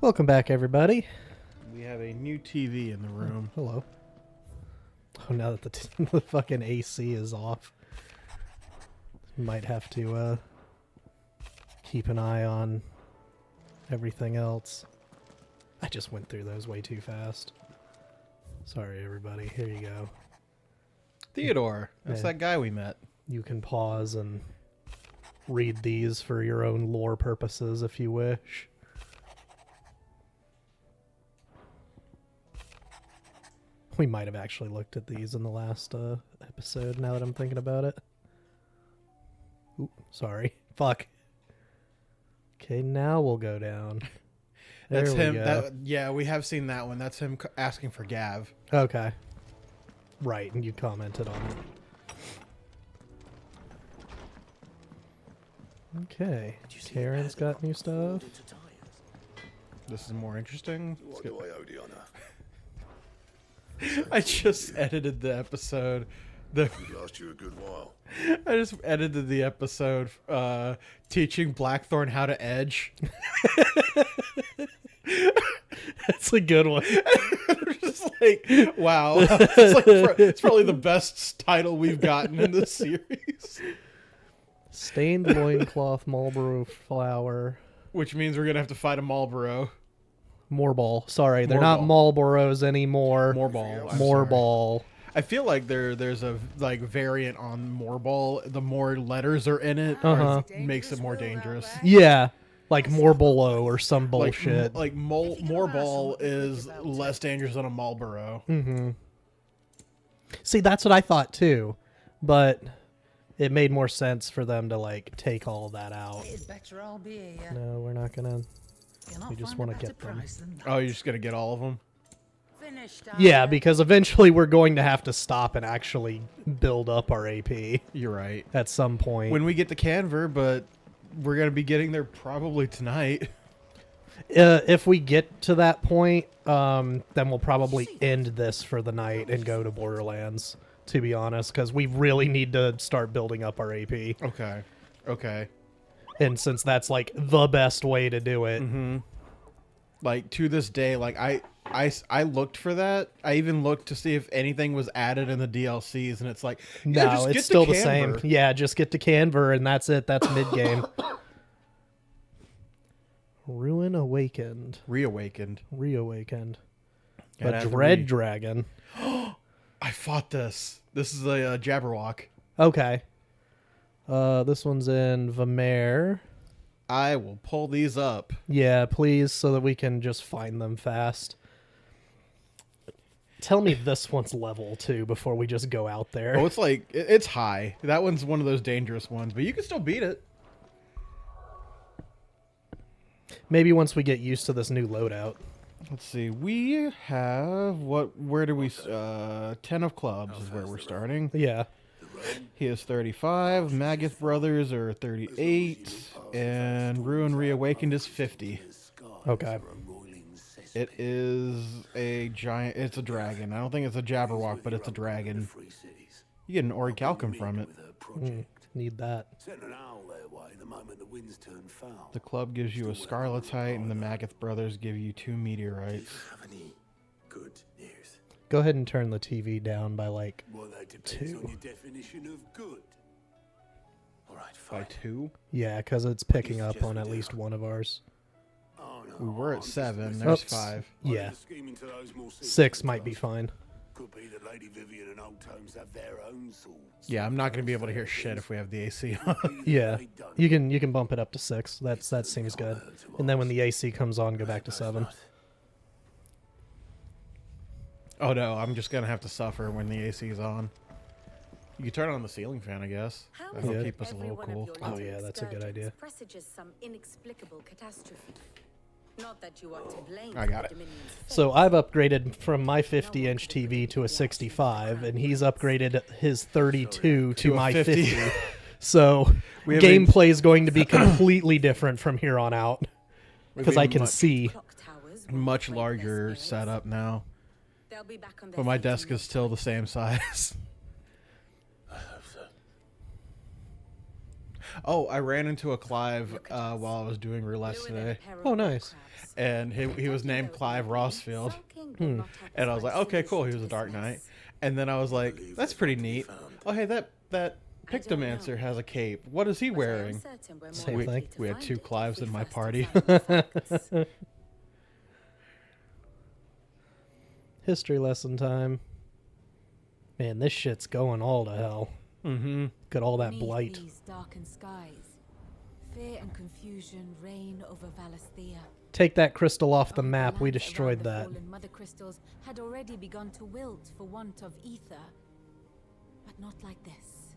Welcome back, everybody. We have a new TV in the room. Hello. Oh, now that the fucking AC is off, might have to keep an eye on everything else. I just went through those way too fast. Sorry, everybody. Here you go. Theodore. That's Yeah. that guy we met. You can pause and read these for your own lore purposes if you wish. We might have actually looked at these in the last episode, now that I'm thinking about it. Oop, sorry. Fuck. Okay, now we'll go down. That's There him. we go. Yeah, we have seen that one. That's him asking for Gav. Okay. Right, and you commented on it. Okay. Karen's got new stuff. This is more interesting. What do I owe the honor? I just edited the episode. It last you a good while. I just edited the episode teaching Blackthorn how to edge. That's a good one. Just like, wow. It's probably the best title we've gotten in this series. Stained loincloth Marlboro flower. Which means we're going to have to fight a Marlboro. Moorball. Sorry, they're not Marlboros anymore. Moorball. I'm Moorball. sorry. I feel like there's a like variant on Moorball. The more letters are in it, it makes it more dangerous. Yeah, like Morbolo or some bullshit. Like Moorball is less dangerous than a Marlboro. Mm-hmm. See, that's what I thought too, but it made more sense for them to like take all that out. No, we're not gonna. We just want to get them. Oh, you're just gonna get all of them? Yeah, because eventually we're going to have to stop and actually build up our AP. You're right. At some point. When we get to Canver, but we're gonna be getting there probably tonight. If we get to that point, then we'll probably end this for the night and go to Borderlands, to be honest, because we really need to start building up our AP. Okay. And since that's like the best way to do it. Mm-hmm. Like to this day, like I looked for that. I even looked to see if anything was added in the DLCs, and it's like, yeah, no, just it's get still to the same. Yeah, just get to Canver, and that's it. That's mid-game. Ruin Awakened. Reawakened. A Dread Dragon. I fought this. This is a Jabberwock. Okay. This one's in Vamare. I will pull these up. Yeah, please, so that we can just find them fast. Tell me this one's level, too, before we just go out there. Oh, it's like, it's high. That one's one of those dangerous ones, but you can still beat it. Maybe once we get used to this new loadout. Let's see. We have, where do we, 10 of clubs is where we're starting. Yeah. He is 35. Magath Brothers are 38. And Ruin Reawakened is 50. Okay. It is a giant... It's a dragon. I don't think it's a Jabberwock, but it's a dragon. You get an Orichalcum from it. Need that. The club gives you a Scarletite, and the Magath Brothers give you 2 meteorites. Go ahead and turn the TV down by like 2. On your definition of good. All right, By fine. 2? Yeah, because it's picking up on at least one of ours. Oh, no, We were I'm at just 7. messing. There's Oops. 5. Yeah. Scheming to those more 6 might be fine. Could be that Lady Vivian and Old Tomes have their own swords. Yeah, I'm not going to be able to hear shit if we have the AC on. Yeah, you can bump it up to 6. That seems good. And then when the AC comes on, go back to 7. Oh no, I'm just gonna have to suffer when the AC is on. You can turn on the ceiling fan, I guess. That'll keep us a little cool. Oh yeah, that's a good idea. Presages some inexplicable catastrophe. Not that you are to blame. I got it. So I've upgraded from my 50-inch TV to a 65, and he's upgraded his 32 to a my 50. 50. So We have gameplay is going to be completely different from here on out because I can see. Much larger setup now, but my desk is still the same size. Oh, I ran into a Clive while I was doing roulette today, Oh, nice. and he was named Clive Rossfield, and I was like, okay, cool. He was a Dark Knight, and then I was like, that's pretty neat. Oh, hey, that Pictomancer has a cape. What is he wearing? Same thing. We had 2 Clives in my party. History lesson time. Man, this shit's going all to hell. Mm-hmm. Got all that Beneath blight. these darkened skies, fear and confusion reign over Valisthea. Take that crystal off the All map. We lands destroyed around that. the fallen mother crystals had already begun to wilt for want of ether. But not like this.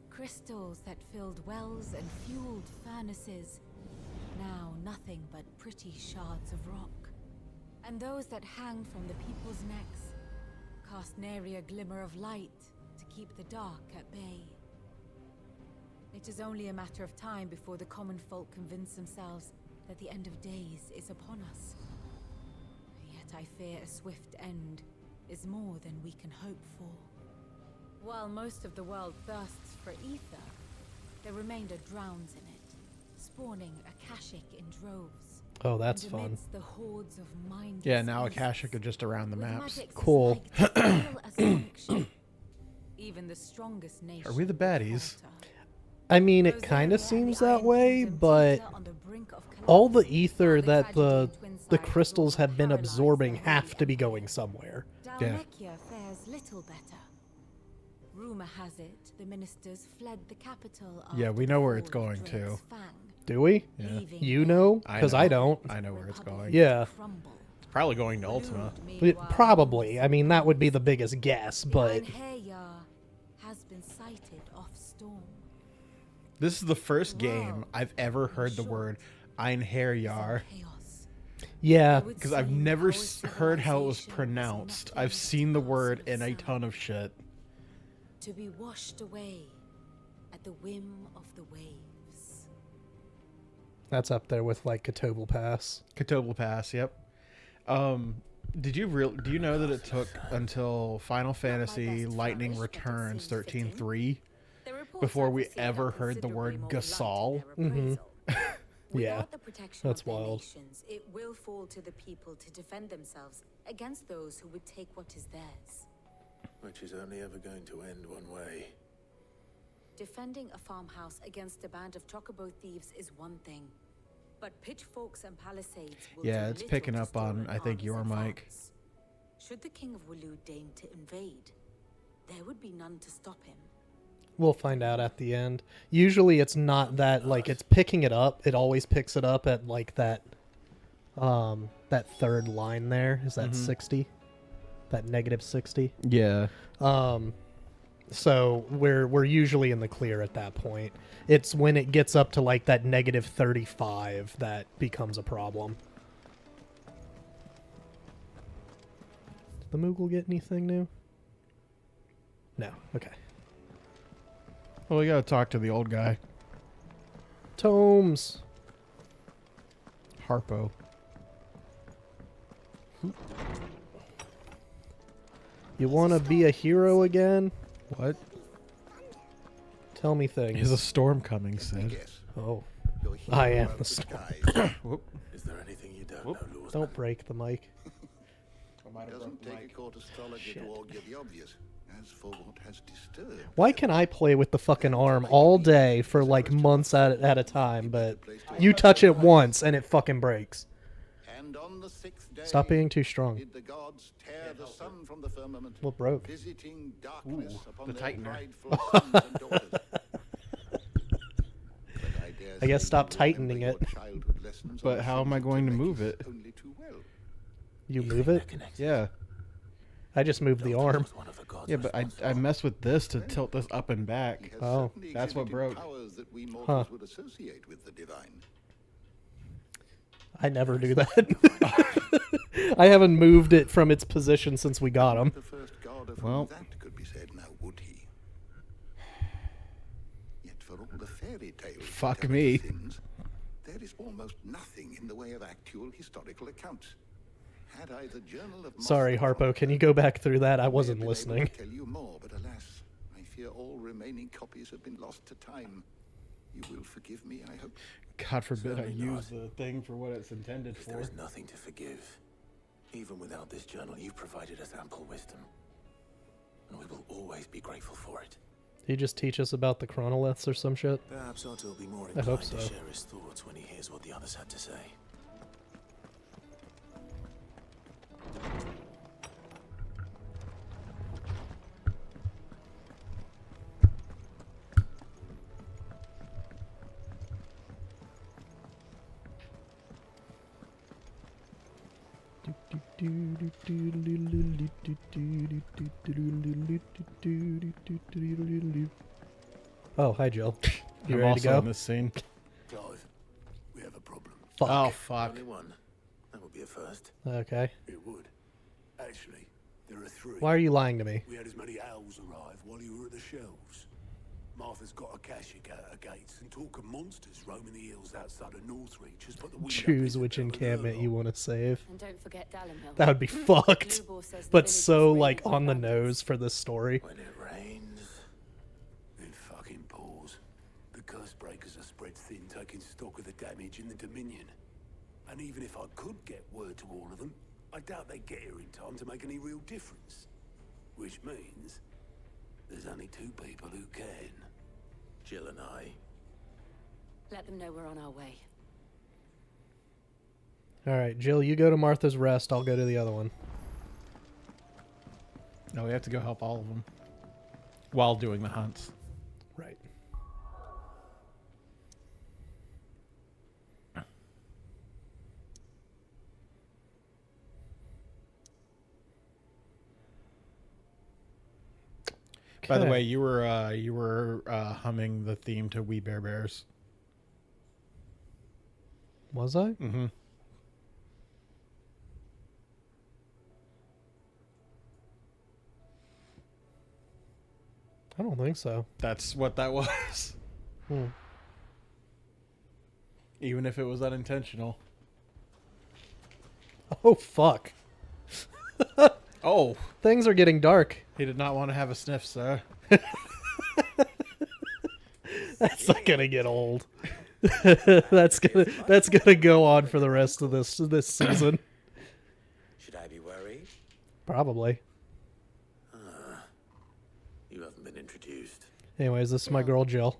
Crystals that filled wells and fueled furnaces. Now nothing but pretty shards of rock. And those that hang from the people's necks cast nary a glimmer of light to keep the dark at bay. It is only a matter of time before the common folk convince themselves that the end of days is upon us. Yet I fear a swift end is more than we can hope for. While most of the world thirsts for ether, the remainder drowns in it, spawning Akashic in droves. Oh, that's And fun. amidst the hordes of mindless Yeah, now beasts, Akashic are just around the with maps. magics as Cool. light as pale as conviction, even the strongest nation Are we the would baddies? falter. I mean, it Rosaria kind of and seems the that Iron way, Kingdom but teeter on the brink of all the collapse, ether while that tragedy the in Twinside has crystals also have been paralyzed absorbing the have Holy to be Empire. going somewhere. Dalmekia fares little better. Rumor has it the ministers fled the capital. Yeah, after we the know where it's fall of going Drake's to. Fang, Do we? Yeah. leaving You their know? I Because know. I don't. I know where it's going. Yeah. crumble. It's probably going to Ultima. Waloed, But meanwhile, probably. I mean, that would be the biggest guess, the but Einherjar has been sighted off Storm. This is the first game I've ever heard the word Einherjar, Chaos. yeah. because I've never heard how it was pronounced. I've seen the word in a ton of shit. To be washed away at the whim of the waves. That's up there with like Kotobel Pass. Kotobel Pass, yep. Do you know that it took until Final Fantasy Lightning Returns 13.3 The reports before I've we received ever are heard the considerably word more blunt in Gasol. their appraisal. Yeah, Without the protection that's of their wild. nations, it will fall to the people to defend themselves against those who would take what is theirs. Which is only ever going to end one way. Defending a farmhouse against a band of chocobo thieves is one thing, but pitchforks and palisades will Yeah, do it's little picking to up on, stolen I think, armies your and mic. farms. Should the King of Waloed deign to invade, there would be none to stop him. We'll find out at the end. Usually it's not that, like, it's picking it up. It always picks it up at, like, that third line there. Is that 60? That negative 60? Yeah. So we're usually in the clear at that point. It's when it gets up to, like, that negative 35 that becomes a problem. Did the Moogle get anything new? No. Okay. Well, we gotta talk to the old guy, Tomes. Harpo. You want to be a hero again? What? Tell me things. Is a storm coming, Sid? Yes. Oh, You're here I am around the the storm. skies. Whoop. Is there anything you don't Whoop. know, Lord? Don't break the mic. Doesn't take a court astrologer to augur the obvious. As for what has disturbed, Why can I play with the fucking arm all day for like months at a time, but you touch it once and it fucking breaks? and on the sixth day, Stop being too strong. did the gods tear the sun from the firmament, What broke? visiting darkness upon the their tightener. prideful sons and daughters. But dare I guess say stop you tightening remember it. your childhood lessons But on how am I sensitive going to move matters it? Only too well. You move it? Yeah. I just moved the arm. Yeah, but I messed with this to tilt this up and He back. has Oh. certainly That's what exhibited broke. powers that we mortals would associate with the divine. I never do that. I haven't moved it from its position since we got him. The first god of Well. whom that could be said, now would he? Yet for all the fairy tales, Fuck of me. sins, there is almost nothing in the way of actual historical accounts. Had I the Journal of Sorry, Moscow, Harpo. Can you go back through that? I I may wasn't have been able to listening. tell you more, but alas, I fear all remaining copies have been lost to time. You will forgive me, I hope. God forbid I Certainly use not. the thing for what it's intended There for. is nothing to forgive. Even without this journal, you've provided us ample wisdom. And we will always be grateful for it. Did he just teach us about the chronoliths or some shit? Perhaps Otto will be more I hope inclined so. to share his thoughts when he hears what the others had to say. Oh, hi, Jill. You I'm ready also to go? in this scene. Clive, we have a problem. Fuck. Oh, fuck. Only one. That would be a first. Okay. It would. Actually, there are three. Why are you lying to me? We had as many owls arrive while you were at the shelves. Martha's got a cashie at her gates, and talk of monsters roaming the hills outside of Northreach has put the wind up Choose in which the middle of encampment the you lot. want to save. And don't forget Dalimil. That would be fucked. Lubor says the But village so, is really like, full on the of nose for this story. When it rains. Then fucking pause. The curse breakers are spread thin, taking stock of the damage in the Dominion. And even if I could get word to all of them, I doubt they'd get here in time to make any real difference. Which means there's only two people who can. Jill and I. Let them know we're on our way. Alright, Jill, you go to Martha's Rest. I'll go to the other one. No, we have to go help all of them while doing the hunts. Right. By the Okay. way, you were humming the theme to We Bare Bears. Was I? Mm-hmm. I don't think so. That's what that was. Hmm. Even if it was unintentional. Oh, fuck. Oh, Things are getting dark. he did not want to have a sniff, sir. That's not gonna get old. that's gonna go on for the rest of this season. Should I be worried? Probably. You haven't been introduced. Anyways, this is my girl Jill.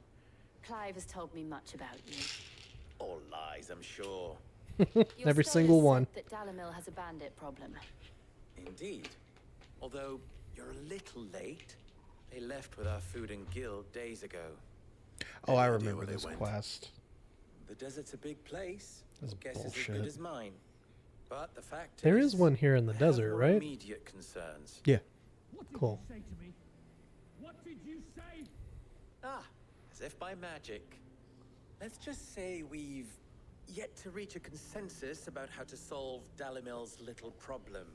Clive has told me much about you. All lies, I'm sure. Your Every story single said one. that Dalimil has a bandit problem. Indeed. Although you're a little late. They left with our food and guild days ago. Oh, I Any idea remember where they this went? quest. The desert's a big place. That's Guess it's as bullshit. good as mine. But the fact There is one here in the I have desert, no right? Immediate concerns. Yeah. Cool. Say to me, what did you say? Ah, as if by magic. Let's just say we've yet to reach a consensus about how to solve Dalimil's little problem.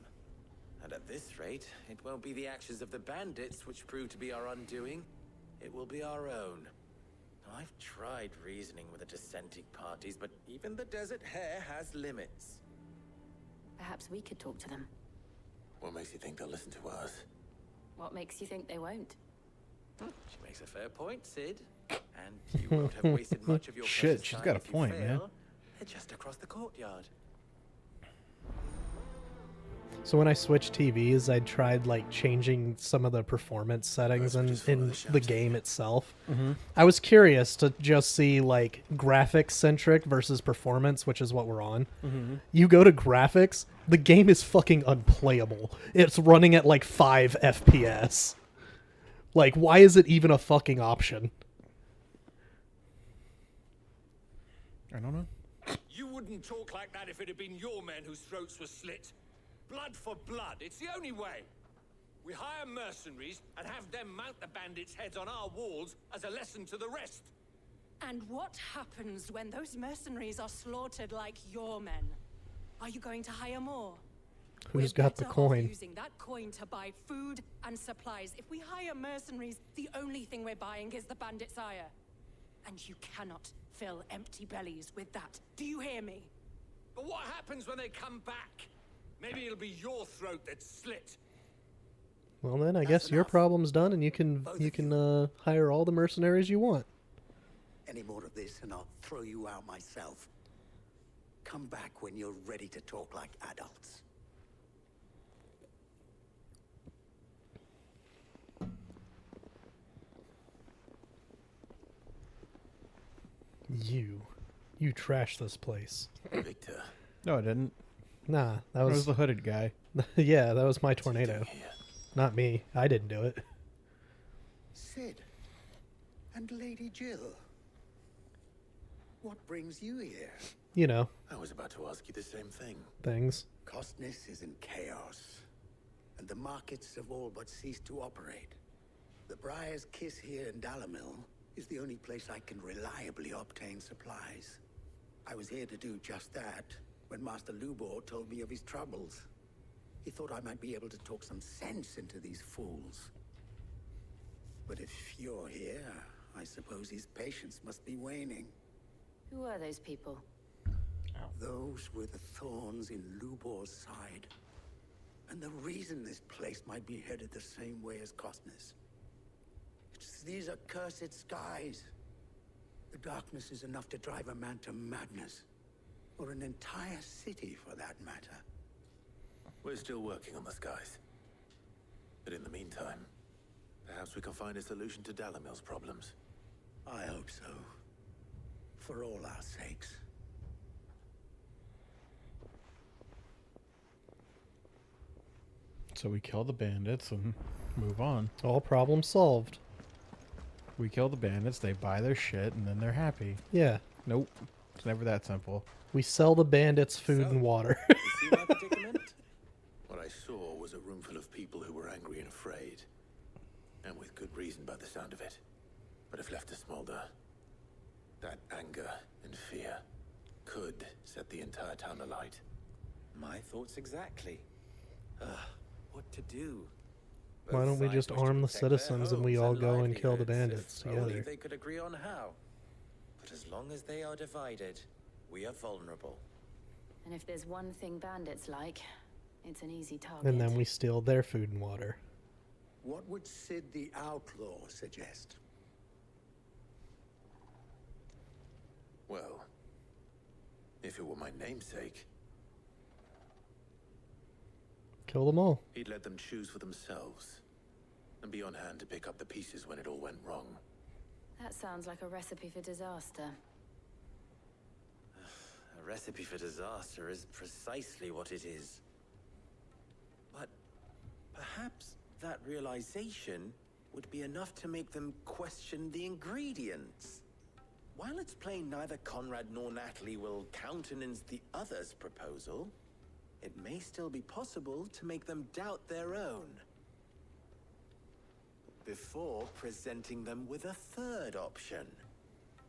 And at this rate, it won't be the actions of the bandits which prove to be our undoing. It will be our own. I've tried reasoning with the dissenting parties, but even the Desert Hare has limits. Perhaps we could talk to them. What makes you think they'll listen to us? What makes you think they won't? She makes a fair point, Sid. And you won't have wasted much of your Shit, precious she's time got a if you point, man. fail. They're just across the courtyard. So when I switched TVs, I tried like changing some of the performance settings in the game itself. I was curious to just see like graphics centric versus performance, which is what we're on. You go to graphics, the game is fucking unplayable. It's running at like 5 FPS. Like, why is it even a fucking option? I don't know. You wouldn't talk like that if it had been your men whose throats were slit. Blood for blood, it's the only way. We hire mercenaries and have them mount the bandits' heads on our walls as a lesson to the rest. And what happens when those mercenaries are slaughtered like your men? Are you going to hire more? Who's We're got the better off coin? using that coin to buy food and supplies. If we hire mercenaries, the only thing we're buying is the bandits' ire. And you cannot fill empty bellies with that. Do you hear me? But what happens when they come back? Maybe it'll be your throat that's slit. Well, then I guess your enough. problem's done, and you can hire all the mercenaries you want. any more of this and I'll throw you out myself. Come back when you're ready to talk like adults. You trashed this place. Victor. No, I didn't. Nah, that It was was the hooded guy. yeah, that was my tornado. Not me. I didn't do it. Sid. And Lady Jill. What brings you here? You know, I was about to ask you the same thing. things. Costness is in chaos, and the markets have all but ceased to operate. The Briar's Kiss here in Dalamil is the only place I can reliably obtain supplies. I was here to do just that when Master Lubor told me of his troubles. He thought I might be able to talk some sense into these fools. But if you're here, I suppose his patience must be waning. Who are those people? Those were the thorns in Lubor's side. And the reason this place might be headed the same way as Costness. It's these accursed skies. The darkness is enough to drive a man to madness. Or an entire city, for that matter. We're still working on the skies. But in the meantime, perhaps we can find a solution to Dalamil's problems. I hope so. For all our sakes. So we kill the bandits and move on. All problems solved. We kill the bandits, they buy their shit, and then they're happy. Yeah. Nope. It's never that simple. We sell the bandits food and water. You see my predicament? What I saw was a room full of people who were angry and afraid. And with good reason by the sound of it. But if left to smolder, that anger and fear could set the entire town alight. My thoughts exactly. What to do? Why Both don't we sides just wish to arm the protect their citizens and we homes all go and kill the livelihoods, bandits if only together? they could agree on how. But as long as they are divided, we are vulnerable. And if there's one thing bandits like, it's an easy target. And then we steal their food and water. What would Sid the Outlaw suggest? Well, if it were my namesake, Kill them all. he'd let them choose for themselves. And be on hand to pick up the pieces when it all went wrong. That sounds like a recipe for disaster. A recipe for disaster is precisely what it is. But perhaps that realization would be enough to make them question the ingredients. While it's plain neither Conrad nor Natalie will countenance the other's proposal, it may still be possible to make them doubt their own. Before presenting them with a third option.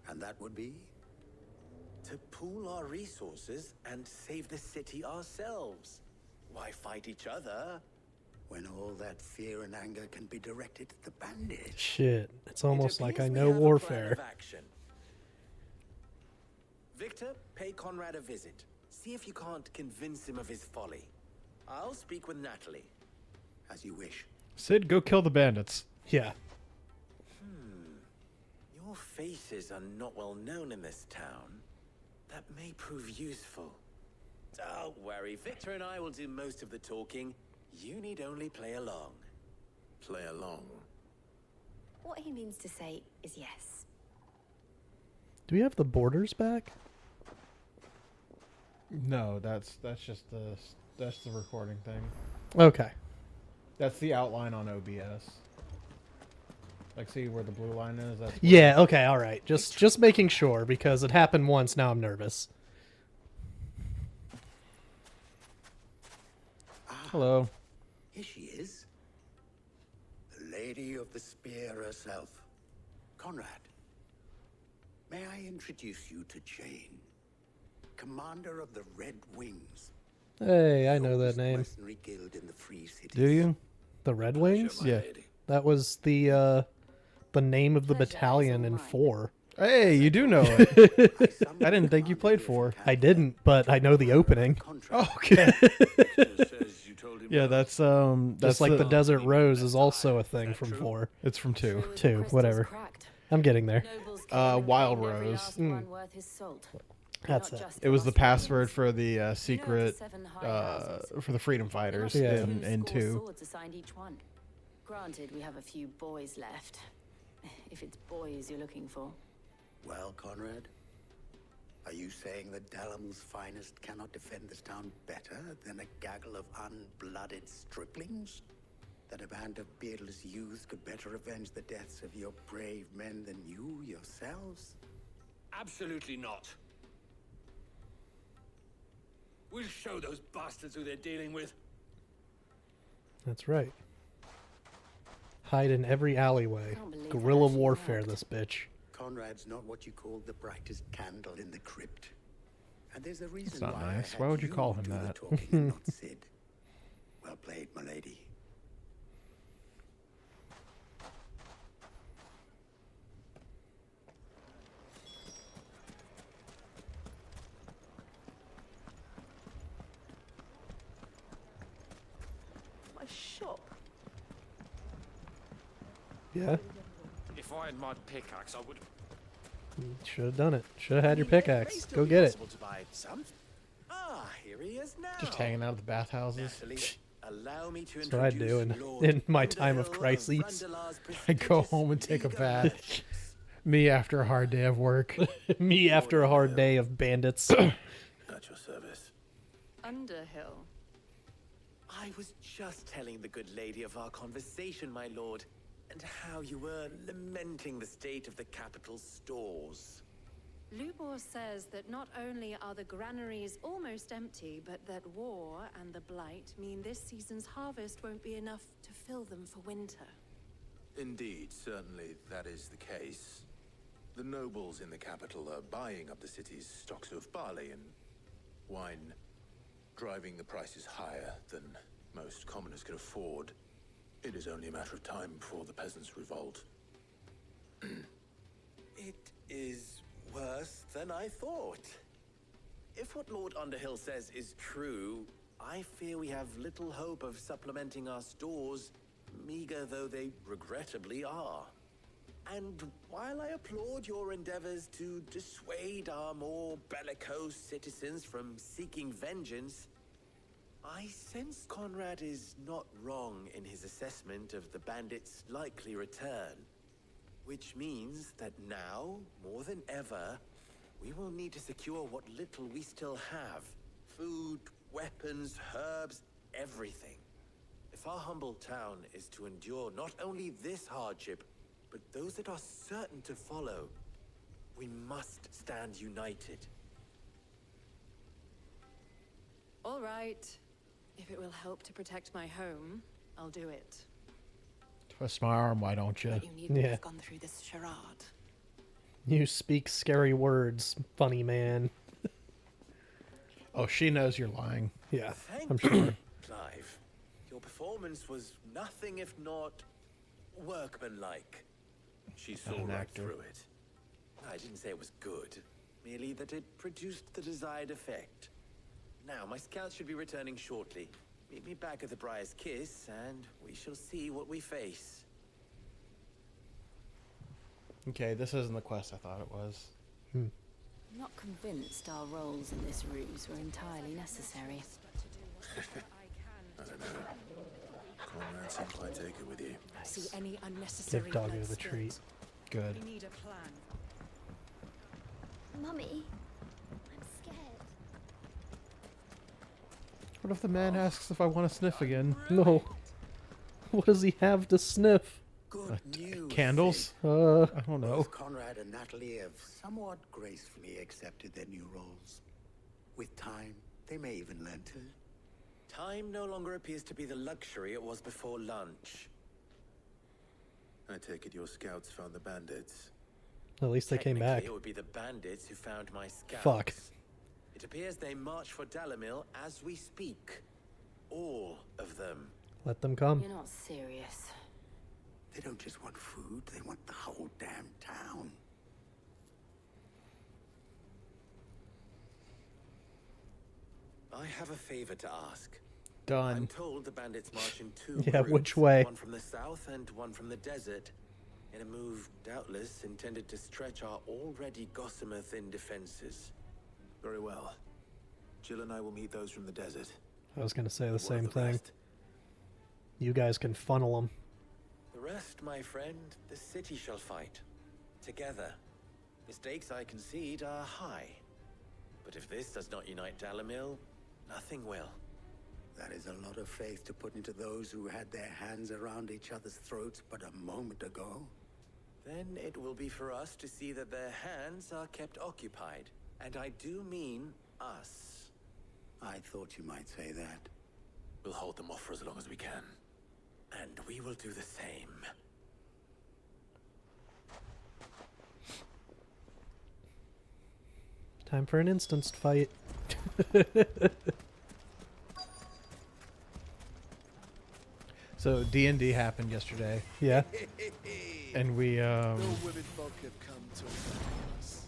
And that would be? To pool our resources and save the city ourselves. Why fight each other? When all that fear and anger can be directed at the bandits. Shit. It's almost like I appears we know have a plan warfare. of action. Victor, pay Conrad a visit. See if you can't convince him of his folly. I'll speak with Natalie. As you wish. Sid, go kill the bandits. Yeah. Your faces are not well known in this town. That may prove useful. Don't worry, Victor and I will do most of the talking. You need only play along. Play along. What he means to say is yes. Do we have the borders back? No, that's just the recording thing. Okay. That's the outline on OBS. Like, see where the blue line is? That's Yeah, okay, all right. Just making sure because it happened once, now I'm nervous. Hello. Here she is. The Lady of the Spear herself. Conrad. May I introduce you to Jane, Commander of the Red Wings. Hey, I know that name. Mercenary guild in the Free Cities. Do you? The Red Wings? Yeah. That was the name of the Pleasure is battalion all in mine. 4. Hey, you do know it. I didn't think you played 4. I didn't, but I know the opening. Okay. Says you told him Yeah, that's Just like the Desert Rose is also a thing from true? 4. It's from 2. Surely the 2, crystal's whatever. cracked. I'm getting there. Nobles Wild Every Rose. last one worth his salt. That's Not it. just It was the Lost Ones. password for the You know of the secret 7 high houses? for the Freedom Fighters Yeah. in 2 2. swords assigned each one. Granted, we have a few boys left. If it's boys you're looking for. Well, Conrad, are you saying that Dalamil's finest cannot defend this town better than a gaggle of unblooded striplings? That a band of beardless youths could better avenge the deaths of your brave men than you yourselves? Absolutely not. We'll show those bastards who they're dealing with. That's right. Hide in every alleyway. Can't believe Guerrilla that actually warfare, worked. this bitch. Conrad's not what you call the brightest candle in the crypt. And there's a reason not why I nice. had Why would you call him do the that? talking and not Sid. Well played, my lady. My shop. Yeah, If I had my pickaxe, I would. should have done it. Should have had your pickaxe. Go get it. Ah, here he is now. Just hanging out at the bathhouses. Naturally, allow me to That's what I do introduce Lord in my time of Underhill crises. Brundle's I go prestigious home and take a legal bath. knowledge. Me after a hard day of work. Me after a hard day of bandits. At your service. Underhill. I was just telling the good lady of our conversation, my lord, and how you were lamenting the state of the capital's stores. Lubor says that not only are the granaries almost empty, but that war and the blight mean this season's harvest won't be enough to fill them for winter. Indeed, certainly that is the case. The nobles in the capital are buying up the city's stocks of barley and wine, driving the prices higher than most commoners can afford. It is only a matter of time before the peasants revolt. It is worse than I thought. If what Lord Underhill says is true, I fear we have little hope of supplementing our stores, meager though they regrettably are. And while I applaud your endeavors to dissuade our more bellicose citizens from seeking vengeance, I sense Conrad is not wrong in his assessment of the bandits' likely return. Which means that now, more than ever, we will need to secure what little we still have. Food, weapons, herbs, everything. If our humble town is to endure not only this hardship, but those that are certain to follow, we must stand united. All right. If it will help to protect my home, I'll do it. Twist my arm, why don't you? But you needn't Yeah. have gone through this charade. You speak scary words, funny man. Oh, she knows you're lying. Yeah, Thank I'm you, sure. Clive. Your performance was nothing if not workmanlike. She saw an right actor. through it. I didn't say it was good, merely that it produced the desired effect. Now, my scouts should be returning shortly. Meet me back at the Briar's Kiss, and we shall see what we face. Okay, this isn't the quest I thought it was. I'm not convinced our roles in this ruse were entirely necessary. I don't know. Conrad seemed quite taken with you. See any unnecessary Give Doggo blood the spilt. treat. Good. We need a plan. Mummy, I'm scared. What if the man asks if I want to sniff again? No. What does he have to sniff? Good news. Candles? Sid. I don't know. Both Conrad and Natalie have somewhat gracefully accepted their new roles. With time, they may even learn to. Time no longer appears to be the luxury it was before lunch. I take it your scouts found the bandits. At least they came back. Technically, it would be the bandits who found my scouts. Fuck. It appears they march for Dalamil as we speak. All of them. Let them come. You're not serious. They don't just want food, they want the whole damn town. I have a favor to ask. I'm Done. told the bandits march in two Yeah, groups, which way? one from the south and one from the desert. in a move doubtless intended to stretch our already gossamer-thin defenses. Very well. Jill and I will meet those from the desert. I was going to say the What of same the thing. rest? You guys can funnel them. The rest, my friend, the city shall fight. Together. The stakes, I concede, are high. But if this does not unite Dalimil, nothing will. That is a lot of faith to put into those who had their hands around each other's throats but a moment ago. Then it will be for us to see that their hands are kept occupied. And I do mean us. I thought you might say that. We'll hold them off for as long as we can. And we will do the same. Time for an instanced fight. So D&D happened yesterday, Yeah. and we No women folk have come to us.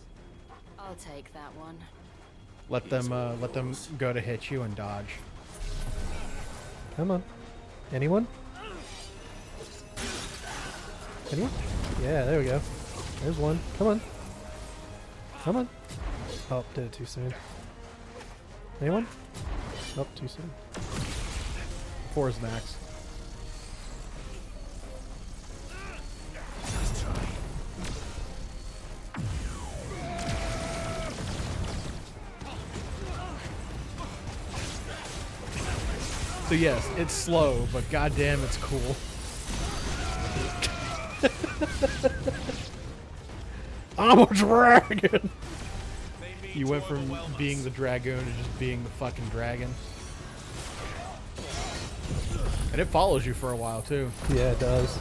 I'll take that one. let them go to hit you and dodge. Come on. Anyone? Anyone? Yeah, there we go. There's one. Come on. Come on. Oh, did it too soon. Anyone? Oh, too soon. 4 is max. So yes, it's slow, but goddamn, it's cool. I'm a dragon. You went from being the dragoon to just being the fucking dragon, and it follows you for a while too. Yeah, it does.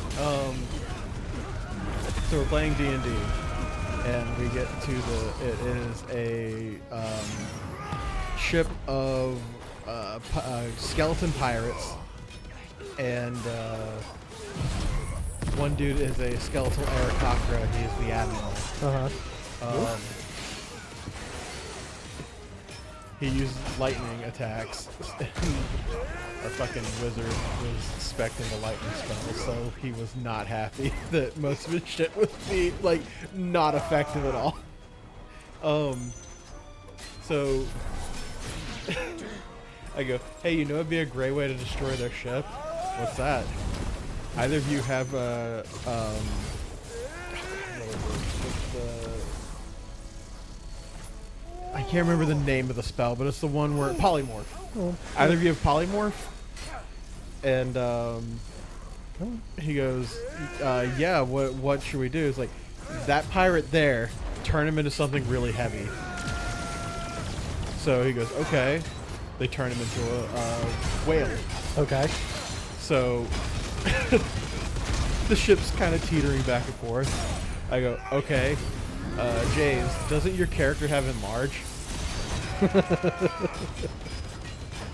So we're playing D&D, and we get to it is a ship of skeleton pirates, and one dude is a skeletal Aarakocra. He is the admiral. He uses lightning attacks. Our fucking wizard was expecting a lightning spell, so he was not happy that most of his shit would be like not effective at all. So I go, hey, you know it'd be a great way to destroy their ship? What's that? Either of you have I can't remember the name of the spell, but it's the one where polymorph. Oh. Either of you have polymorph? And he goes, yeah, what should we do? It's like, that pirate there, turn him into something really heavy. So he goes, okay. They turn him into a whale. Okay. So the ship's kind of teetering back and forth. I go, okay. James, doesn't your character have enlarge?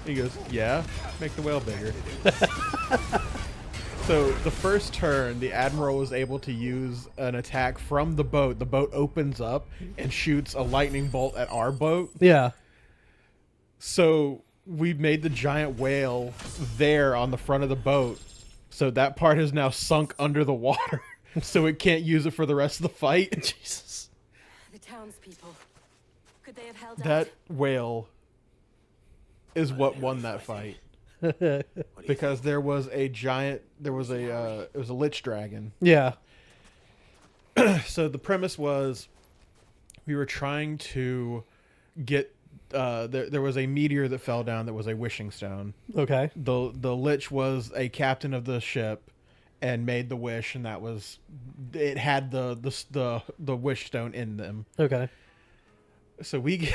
He goes, yeah, make the whale bigger. So the first turn, the admiral was able to use an attack from the boat. The boat opens up and shoots a lightning bolt at our boat. Yeah. So we made the giant whale there on the front of the boat. So that part is now sunk under the water. So it can't use it for the rest of the fight. Jesus. The townspeople. Could they have held That out? whale is what won that fight. Because there was a giant, it was a lich dragon. Yeah. So the premise was we were trying to get, there was a meteor that fell down that was a wishing stone. Okay. The lich was a captain of the ship and made the wish, and that was, it had the wish stone in them. Okay. So we get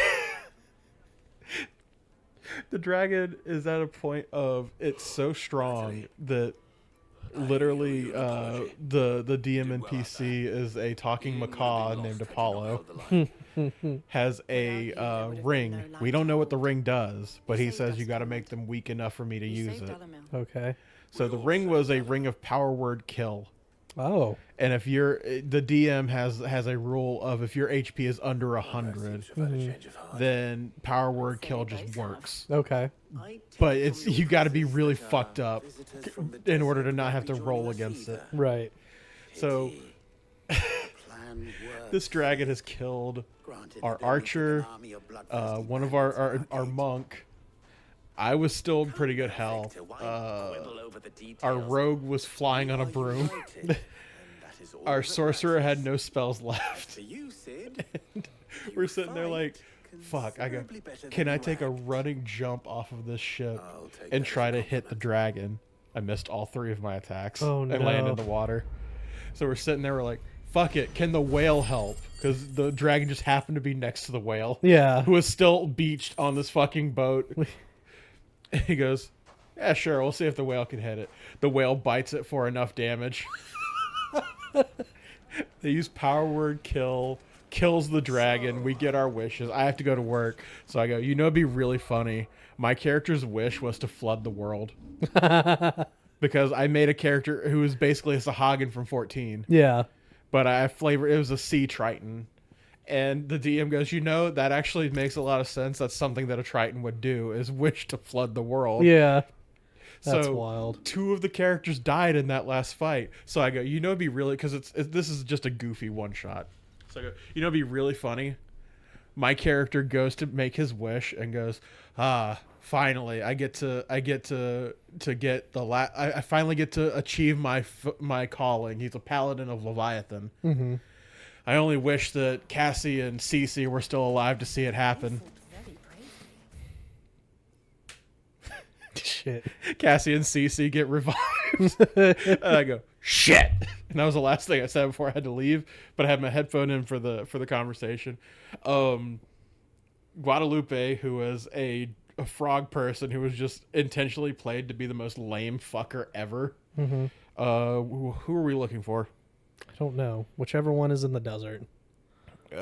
the dragon is at a point of it's so strong that literally the DM NPC is a talking macaw named Apollo. Has a ring. We don't know what the ring does, but he says you got to make them weak enough for me to use it. Okay. So the ring was a ring of power word kill. Oh. And if the DM has a rule of if your HP is under 100, then power word kill just works. Okay. But you got to be really fucked up in order to not have to roll against it. Right. So This dragon has killed our archer, one of our monk. I was still in pretty good health. Our rogue was flying on a broom. Our sorcerer had no spells left. And we're sitting there like, fuck, I go, can I take a running jump off of this ship and try to hit the dragon? I missed all 3 of my attacks and land in the water. So we're sitting there, we're like, fuck it, can the whale help? Because the dragon just happened to be next to the whale. Yeah. Who was still beached on this fucking boat. And he goes, yeah, sure, we'll see if the whale can hit it. The whale bites it for enough damage. They use power word kill, kills the dragon, we get our wishes. I have to go to work. So I go, you know, it'd be really funny. My character's wish was to flood the world. Because I made a character who was basically a Sahagin from 14. Yeah. But I flavored, it was a sea triton. And the DM goes, you know, that actually makes a lot of sense. That's something that a triton would do, is wish to flood the world. Yeah. That's so wild. 2 of the characters died in that last fight. So I go, you know, it'd be really, because this is just a goofy one shot. So I go, you know, it'd be really funny. My character goes to make his wish and goes, finally, I finally get to achieve my calling. He's a paladin of Leviathan. Mm-hmm. I only wish that Cassie and Cece were still alive to see it happen. Shit. Cassie and Cece get revived. And I go, shit. And that was the last thing I said before I had to leave. But I had my headphone in for the conversation. Guadalupe, who was a frog person who was just intentionally played to be the most lame fucker ever. Mm-hmm. Who are we looking for? I don't know. Whichever one is in the desert. I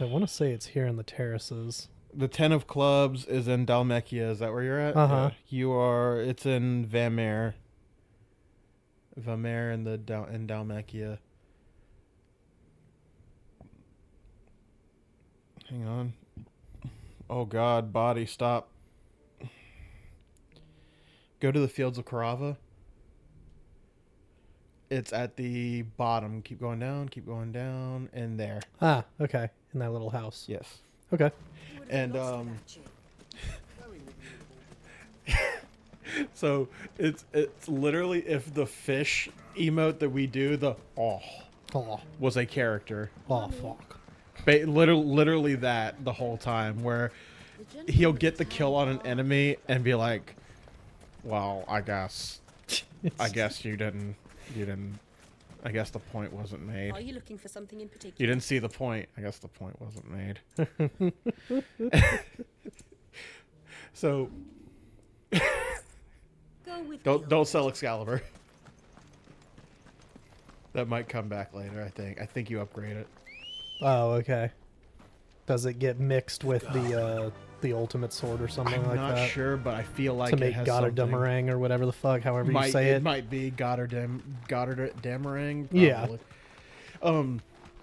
want to say it's here in the terraces. The 10 of clubs is in Dalmekia. Is that where you're at? Uh-huh. It's in Vamer. Vamer in Dalmekia. Hang on. Oh god, body, stop. Go to the Fields of Karava. It's at the bottom. Keep going down, and there. Ah, okay. In that little house. Yes. Okay. And so it's literally if the fish emote that we do, the was a character. Oh fuck. Literally that the whole time, where he'll get the kill on an enemy and be like, well, I guess you didn't I guess the point wasn't made. Are you looking for something in particular? You didn't see the point. I guess the point wasn't made. So don't sell Excalibur. That might come back later, I think. I think you upgrade it. Oh, okay. Does it get mixed with the ultimate sword or something like that? I'm not sure, but I feel like to it make has Goddard-Damarang or whatever the fuck, however you say it. It might be Goddard-Damarang. Yeah.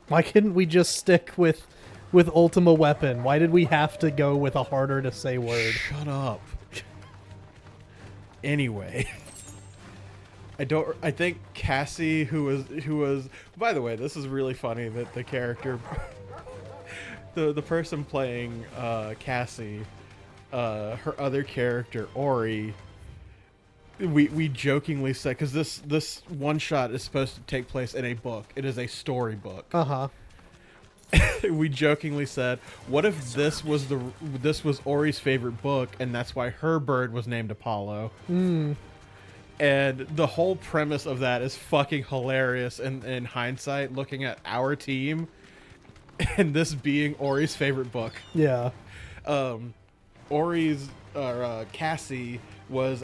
Why couldn't we just stick with Ultima Weapon? Why did we have to go with a harder to say word? Shut up. Anyway, I think Cassie, who was. By the way, this is really funny that the character, the person playing Cassie, her other character Ori. We jokingly said, because this one shot is supposed to take place in a book. It is a storybook. Uh-huh. We jokingly said, what if this was Ori's favorite book, and that's why her bird was named Apollo? Mm. And the whole premise of that is fucking hilarious in hindsight, looking at our team and this being Ori's favorite book. Yeah. Cassie was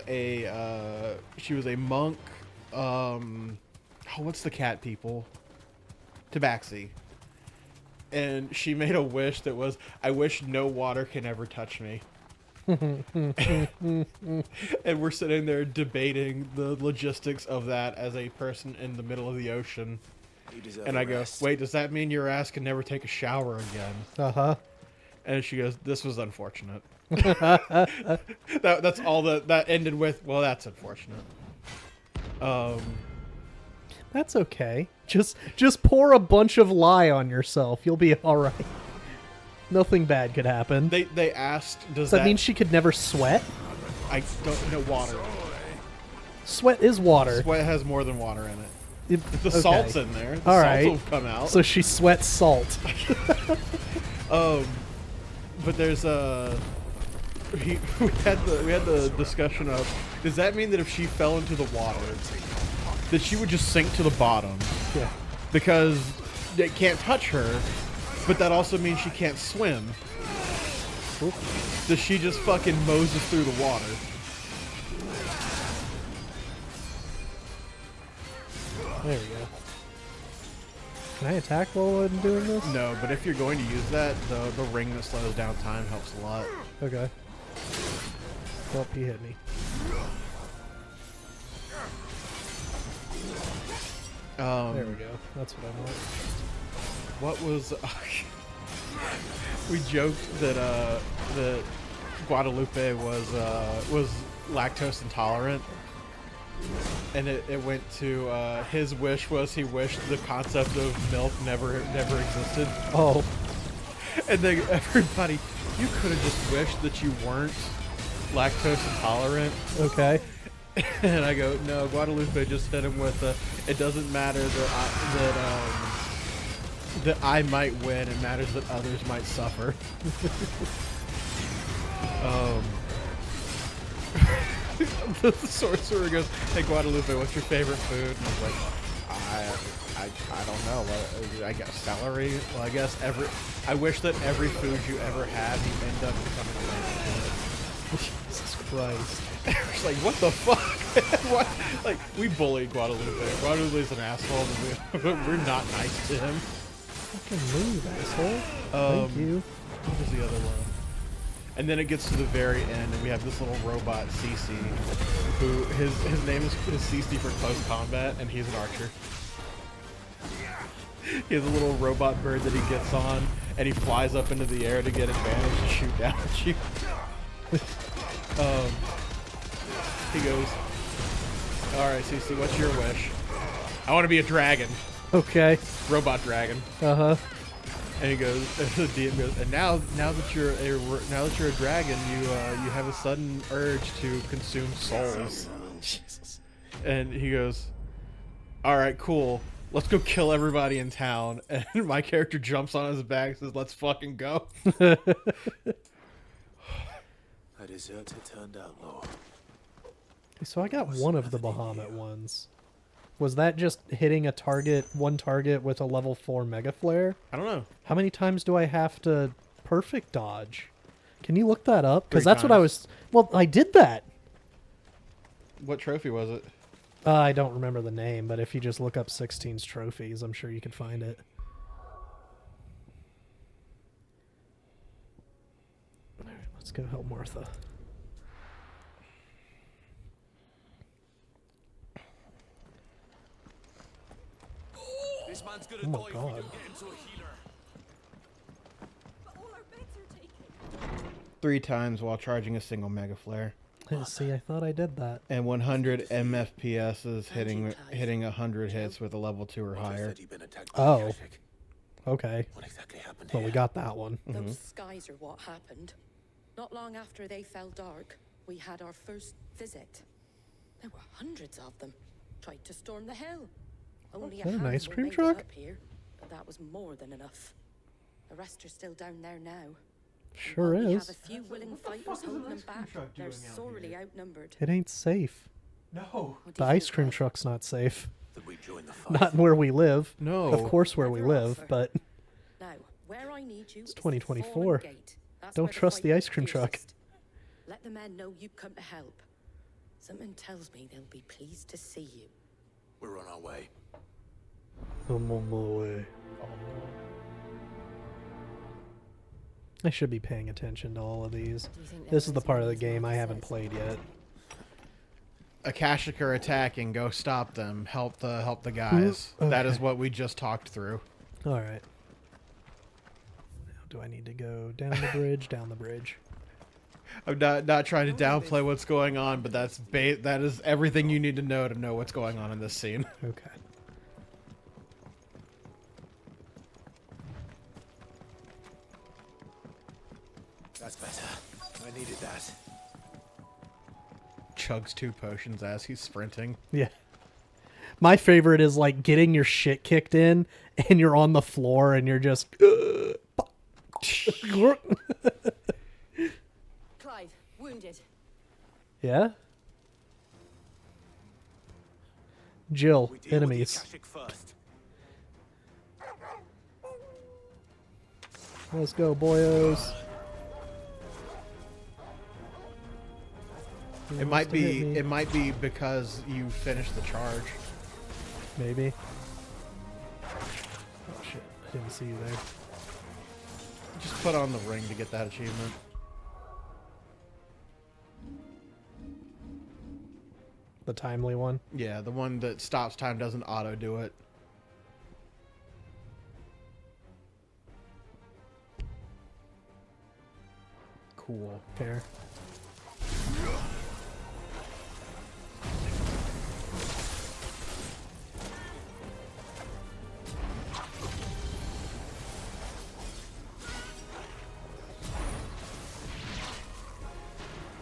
she was a monk. What's the cat people? Tabaxi. And she made a wish that was, I wish no water can ever touch me. And we're sitting there debating the logistics of that as a person in the middle of the ocean. And I go, wait, does that mean your ass can never take a shower again? Uh-huh. And she goes, this was unfortunate. That's all that ended with, well, that's unfortunate. That's okay. Just pour a bunch of lye on yourself. You'll be all right. Nothing bad could happen. They asked, does that mean she could never sweat? I don't know. Water. Sweat is water. Sweat has more than water in it. The salt's in there. The all salt right. will come out. So she sweats salt. But there's we had the discussion of, does that mean that if she fell into the water, that she would just sink to the bottom? Yeah. Because it can't touch her, but that also means she can't swim. Oop. Does she just fucking Moses through the water? There we go. Can I attack while I'm doing this? No, but if you're going to use that, the ring that slows down time helps a lot. Okay. Well, he hit me. There we go. That's what I want. What was... we joked that that Guadalupe was lactose intolerant. And it went to his wish was he wished the concept of milk never existed. Oh. And then everybody, you could have just wished that you weren't lactose intolerant. Okay. And I go, no, Guadalupe just hit him with it doesn't matter that I might win, it matters that others might suffer. The sorcerer goes, hey Guadalupe, what's your favorite food? And I was like, I don't know. I guess celery. Well, I guess I wish that every food you ever had, you end up becoming allergic to it. Jesus Christ. It's like, what the fuck? What? Like, we bullied Guadalupe. Guadalupe's an asshole, but we're not nice to him. Fucking move, asshole. Thank you. What was the other one? And then it gets to the very end, and we have this little robot, CC, who his name is CC for close combat, and he's an archer. He has a little robot bird that he gets on, and he flies up into the air to get advantage and shoot down at you. He goes, alright CC, what's your wish? I want to be a dragon. Okay. Robot dragon. Uh-huh. And he goes, the DM goes, and now that you're a dragon, you have a sudden urge to consume souls. Jesus. And he goes, all right, cool. Let's go kill everybody in town. And my character jumps on his back and says, let's fucking go. A deserter turned outlaw. So I got one of the Bahamut ones. Was that just hitting one target with a level 4 Mega Flare? I don't know. How many times do I have to perfect dodge? Can you look that up? Because that's what I was... Well, I did that. What trophy was it? I don't remember the name, but if you just look up 16's trophies, I'm sure you can find it. All right, let's go help Martha. This man's gonna Oh my die if we God. don't get him to a healer. But all our beds are taken. 3 times while charging a single Mega Flare. See, I thought I did that. And 100 MFPS is hitting 100 hits with a level 2 or higher. Oh. Okay. What exactly happened Well, we got that one. Those skies are what happened. Not long after they fell dark, we had our first visit. There were hundreds of them. Tried to storm the hill. Only Is that an ice handful cream made it truck? up here, but that was more than enough. The rest are still down there now. Sure We is. have a few willing fighters holding them back. They're sorely outnumbered. It ain't safe. No. The ice cream truck's not safe. That we join the fight. Not where we live. No. Of course where we live, but Now, where I need you it's is the 2024. Fallen Gate. That's Don't where trust the fight ice cream truck. fiercest. Let the men know you've come to help. Something tells me they'll be pleased to see you. We're on our way. I'm on my way. I should be paying attention to all of these. This is the part of the game I haven't played yet. Akashic are attacking. Go stop them. Help the guys. Okay. That is what we just talked through. All right. Now, do I need to go down the bridge? Down the bridge. I'm not trying to downplay what's going on, but that is everything you need to know what's going on in this scene. Okay. That's better. I needed that. Chugs 2 potions as he's sprinting. Yeah. My favorite is like getting your shit kicked in and you're on the floor and you're just Clive, wounded. Yeah? Jill, We deal enemies. with the Akashic first. Let's go, boyos. It might be because you finished the charge. Maybe. Oh shit, I didn't see you there. Just put on the ring to get that achievement. The timely one? Yeah, the one that stops time doesn't auto do it. Cool. Fair.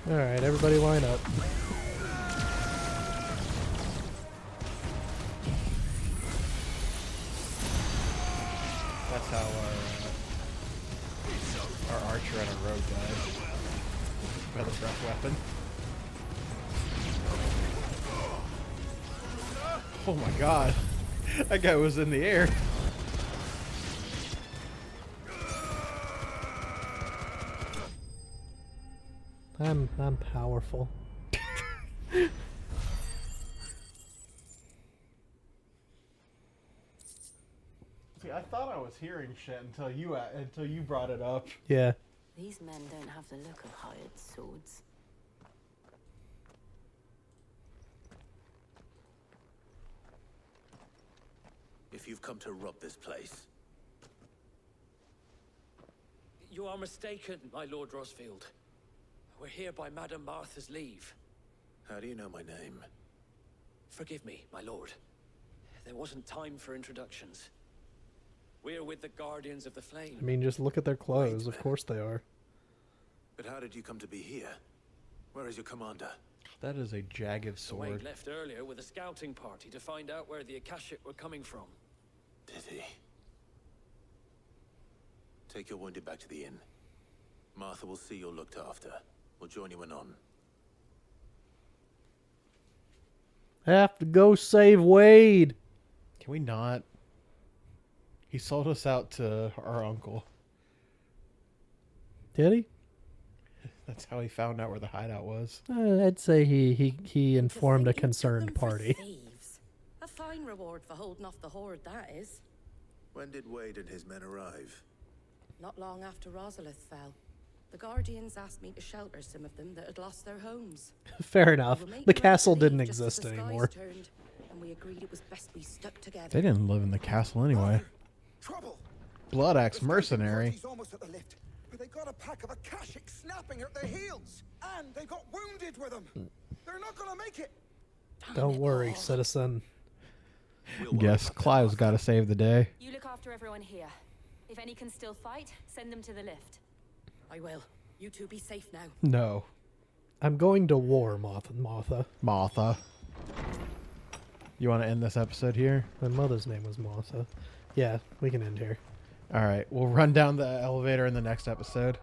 Alright, everybody line up. That's how our archer and our rogue died. By the breath weapon. Oh my god. That guy was in the air. I'm powerful. See, I thought I was hearing shit until you brought it up. Yeah. These men don't have the look of hired swords. If you've come to rob this place, You are mistaken, my Lord Rosfield. We're here by Madame Martha's leave. how do you know my name? Forgive me, my lord. There wasn't time for introductions. We're with the Guardians of the Flame. I mean, just look at their clothes. Of course they are. But how did you come to be here? Where is your commander? That is a jagged Wade sword. left earlier with a scouting party to find out where the Akashic were coming from. Did he? Take your wounded back to the inn. Martha will see you're looked after. We'll join you anon. Have to go save Wade. Can we not? He sold us out to our uncle. Did he? That's how he found out where the hideout was. I'd say he informed a concerned party. Thieves. A fine reward for holding off the horde, that is. When did Wade and his men arrive? Not long after Rosalith fell. The Guardians asked me to shelter some of them that had lost their homes. Fair enough. We were making The ready castle to leave didn't just as exist the skies anymore. turned, and we agreed it was best we stuck together. They didn't live in the castle anyway. Trouble. Blood Axe mercenary. He's almost at the lift, but they got a pack of Akashic snapping at their heels, and they got wounded with them. They're not gonna make it. Don't worry, citizen. Yes, Clive's got to save the day. You look after everyone here. If any can still fight, send them to the lift. I will. You two be safe now. No. I'm going to war, Martha. Martha. You want to end this episode here? My mother's name was Martha. Yeah, we can end here. All right. We'll run down the elevator in the next episode.